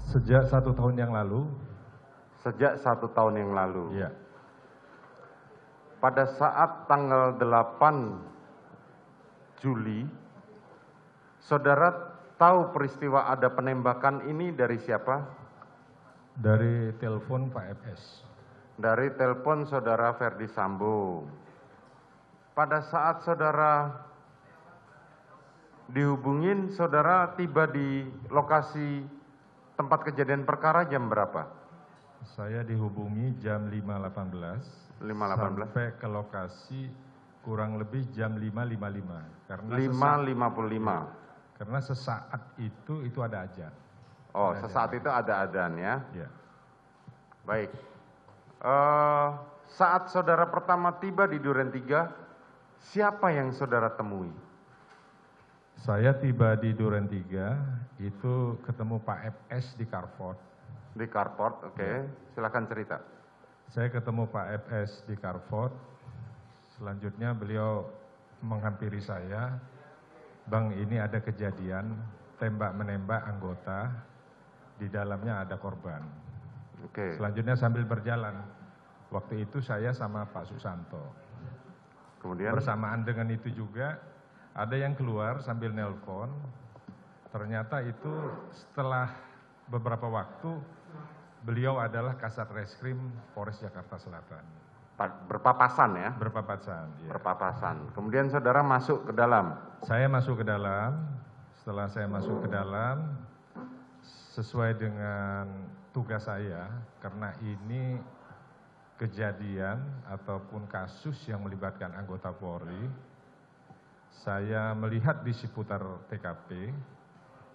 Sejak 1 tahun yang lalu. Sejak 1 tahun yang lalu. Iya. Pada saat tanggal 8 Juli, saudara tahu peristiwa ada penembakan ini dari siapa? Dari telepon Pak FS. Dari telepon saudara Ferdi Sambo. Pada saat saudara dihubungin, saudara tiba di lokasi tempat kejadian perkara jam berapa? Saya dihubungi jam 5.18. 5.18. Sampai ke lokasi kurang lebih jam 5.55. Karena 5.55. Karena sesaat itu ada azan. Oh, sesaat itu ada adzan ya? Iya. Baik. Saat saudara pertama tiba di Duren 3, siapa yang saudara temui? Saya tiba di Duren 3, itu ketemu Pak FS di Carport. Di Carport, oke. Silakan cerita. Saya ketemu Pak FS di Carport. Selanjutnya beliau menghampiri saya, "Bang, ini ada kejadian tembak-menembak anggota, di dalamnya ada korban." Oke. Selanjutnya sambil berjalan, waktu itu saya sama Pak Susanto. Kemudian? Bersamaan dengan itu juga, ada yang keluar sambil nelpon. Ternyata itu setelah beberapa waktu, beliau adalah Kasat Reskrim Polres Jakarta Selatan. Berpapasan ya? Berpapasan. Ya. Berpapasan. Kemudian saudara masuk ke dalam? Saya masuk ke dalam. Setelah saya masuk ke dalam, sesuai dengan tugas saya, karena ini kejadian ataupun kasus yang melibatkan anggota Polri, saya melihat di seputar TKP.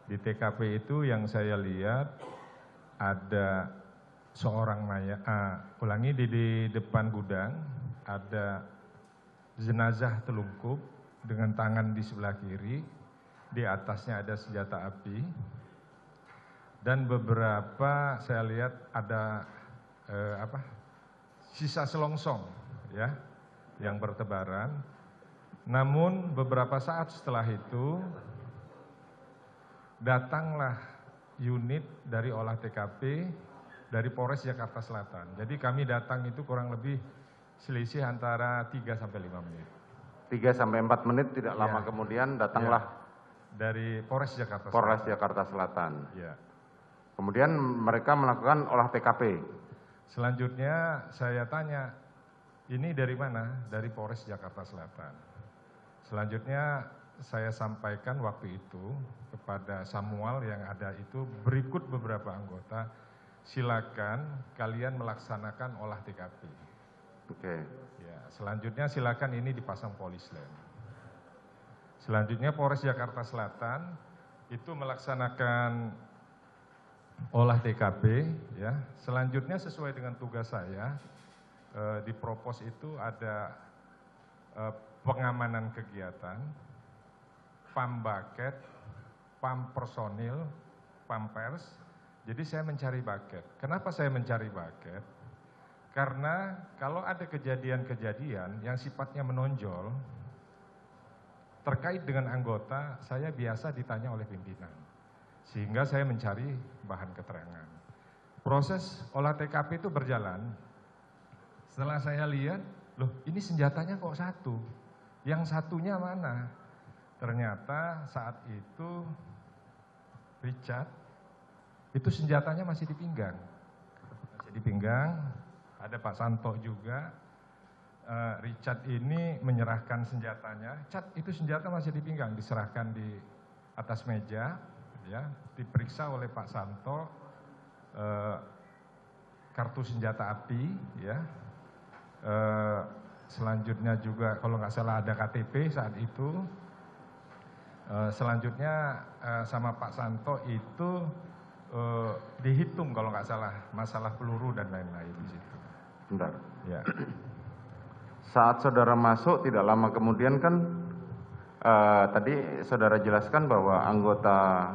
Di TKP itu yang saya lihat ada seorang mayat, di depan gudang ada jenazah telungkup dengan tangan di sebelah kiri, di atasnya ada senjata api, dan beberapa saya lihat ada sisa selongsong ya yang bertebaran. Namun beberapa saat setelah itu datanglah unit dari olah TKP dari Polres Jakarta Selatan. Jadi kami datang itu kurang lebih selisih antara 3 sampai 5 menit. 3 sampai 4 menit tidak lama kemudian datanglah dari Polres Jakarta Selatan. Polres Jakarta Selatan. Ya. Kemudian mereka melakukan olah TKP. Selanjutnya saya tanya, ini dari mana? Dari Polres Jakarta Selatan. Selanjutnya saya sampaikan waktu itu kepada Samuel yang ada itu, berikut beberapa anggota, silakan kalian melaksanakan olah TKP. Oke. Ya, selanjutnya silakan ini dipasang polis lain. Selanjutnya Polres Jakarta Selatan itu melaksanakan olah TKP. Ya. Selanjutnya sesuai dengan tugas saya, di propos itu ada pengamanan kegiatan, pam baket, pam personil, pam pers. Jadi saya mencari baket. Kenapa saya mencari baket? Karena kalau ada kejadian-kejadian yang sifatnya menonjol terkait dengan anggota, saya biasa ditanya oleh pimpinan. Sehingga saya mencari bahan keterangan. Proses olah TKP itu berjalan. Setelah saya lihat, loh ini senjatanya kok satu. Yang satunya mana? Ternyata saat itu Richard, itu senjatanya masih di pinggang. Masih di pinggang, ada Pak Santo juga. Richard ini menyerahkan senjatanya. Cat, itu senjata masih di pinggang, diserahkan di atas meja, ya, diperiksa oleh Pak Santo, kartu senjata api, ya. Selanjutnya juga kalau nggak salah ada KTP saat itu. Selanjutnya sama Pak Santo itu dihitung kalau nggak salah masalah peluru dan lain-lain di situ. Bentar. Ya. Saat saudara masuk tidak lama kemudian kan tadi saudara jelaskan bahwa anggota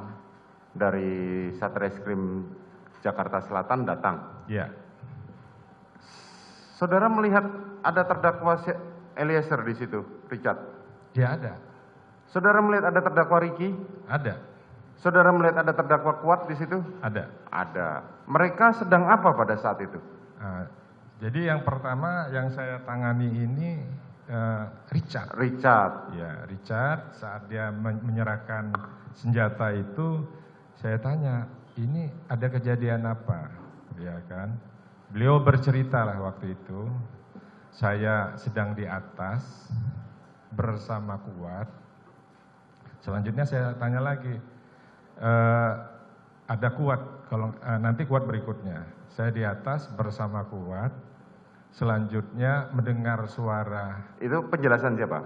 dari Satreskrim Jakarta Selatan datang. Ya. Saudara melihat ada terdakwa Eliezer di situ, Richard? Ya ada. Saudara melihat ada terdakwa Ricky? Ada. Saudara melihat ada terdakwa Kuat di situ? Ada. Ada. Mereka sedang apa pada saat itu? Jadi yang pertama yang saya tangani ini Richard. Richard. Ya, Richard saat dia menyerahkan senjata itu, saya tanya, ini ada kejadian apa? Ya kan? Beliau bercerita lah waktu itu, saya sedang di atas bersama Kuat. Selanjutnya saya tanya lagi, ada Kuat, kalau nanti Kuat berikutnya. Saya di atas bersama Kuat, selanjutnya mendengar suara. Itu penjelasan siapa?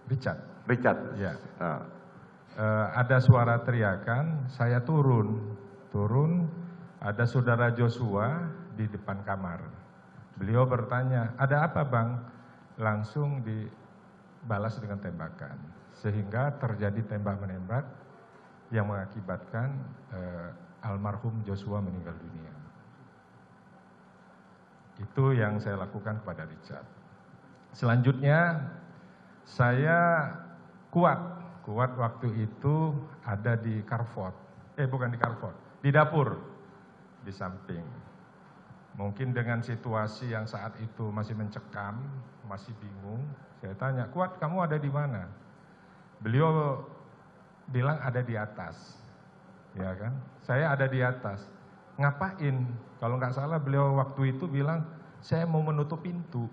Richard. Richard. Ya. Ada suara teriakan, saya turun, ada saudara Joshua di depan kamar. Beliau bertanya, ada apa bang? Langsung dibalas dengan tembakan, sehingga terjadi tembak-menembak yang mengakibatkan almarhum Joshua meninggal dunia. Itu yang saya lakukan kepada Richard. Selanjutnya saya Kuat waktu itu ada di Carport, bukan di Carport, di dapur, di samping. Mungkin dengan situasi yang saat itu masih mencekam, masih bingung, saya tanya, Kuat kamu ada di mana? Beliau bilang ada di atas, ya kan? Saya ada di atas. Ngapain? Kalau nggak salah beliau waktu itu bilang, saya mau menutup pintu,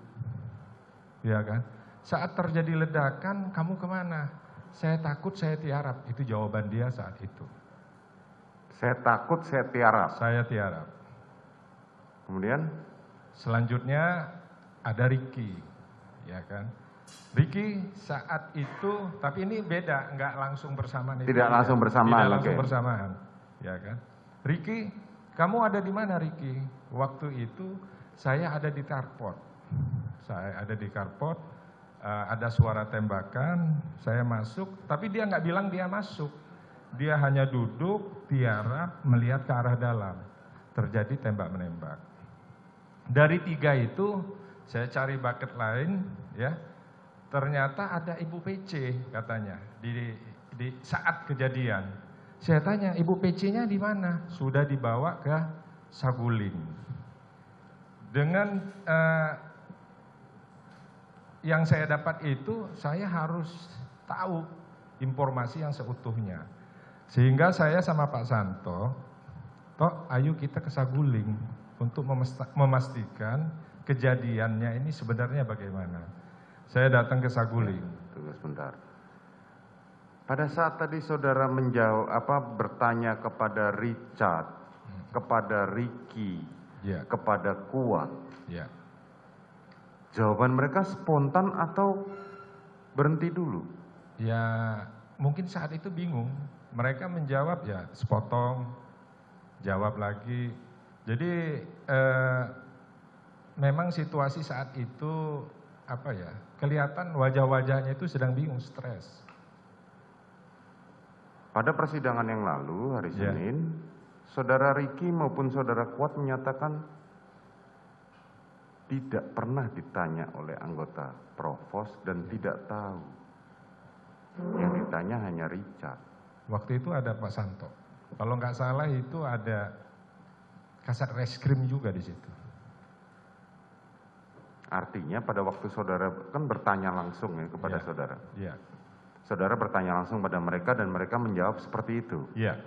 ya kan? Saat terjadi ledakan, kamu kemana? Saya takut, saya tiarap. Itu jawaban dia saat itu. Saya takut, saya tiarap. Saya tiarap. Kemudian? Selanjutnya ada Ricky, ya kan? Ricky saat itu, tapi ini beda, nggak langsung bersamaan. Tidak langsung bersamaan. Tidak langsung bersamaan, ya kan? Ricky, kamu ada di mana Ricky? Waktu itu saya ada di Carport. Saya ada di Carport. Ada suara tembakan, saya masuk, tapi dia nggak bilang dia masuk. Dia hanya duduk, tiarap, melihat ke arah dalam. Terjadi tembak-menembak. Dari 3 itu, saya cari bucket lain, ya. Ternyata ada Ibu PC katanya di saat kejadian. Saya tanya, Ibu PC-nya di mana? Sudah dibawa ke Saguling. Dengan yang saya dapat itu, saya harus tahu informasi yang seutuhnya. Sehingga saya sama Pak Santo, ayo kita ke Saguling untuk memastikan kejadiannya ini sebenarnya bagaimana. Saya datang ke Saguling. Tunggu sebentar. Pada saat tadi saudara bertanya kepada Richard, kepada Ricky, ya, kepada Kuat. Ya. Jawaban mereka spontan atau berhenti dulu? Ya, mungkin saat itu bingung. Mereka menjawab ya sepotong, jawab lagi. Jadi memang situasi saat itu kelihatan wajah-wajahnya itu sedang bingung, stres. Pada persidangan yang lalu hari Senin, saudara Ricky maupun saudara Kuat menyatakan tidak pernah ditanya oleh anggota Provos dan tidak tahu. Yang ditanya hanya Richard. Waktu itu ada Pak Santo. Kalau nggak salah itu ada Kasat Reskrim juga di situ. Artinya pada waktu saudara kan bertanya langsung kepada saudara. Iya. Saudara bertanya langsung pada mereka dan mereka menjawab seperti itu. Iya.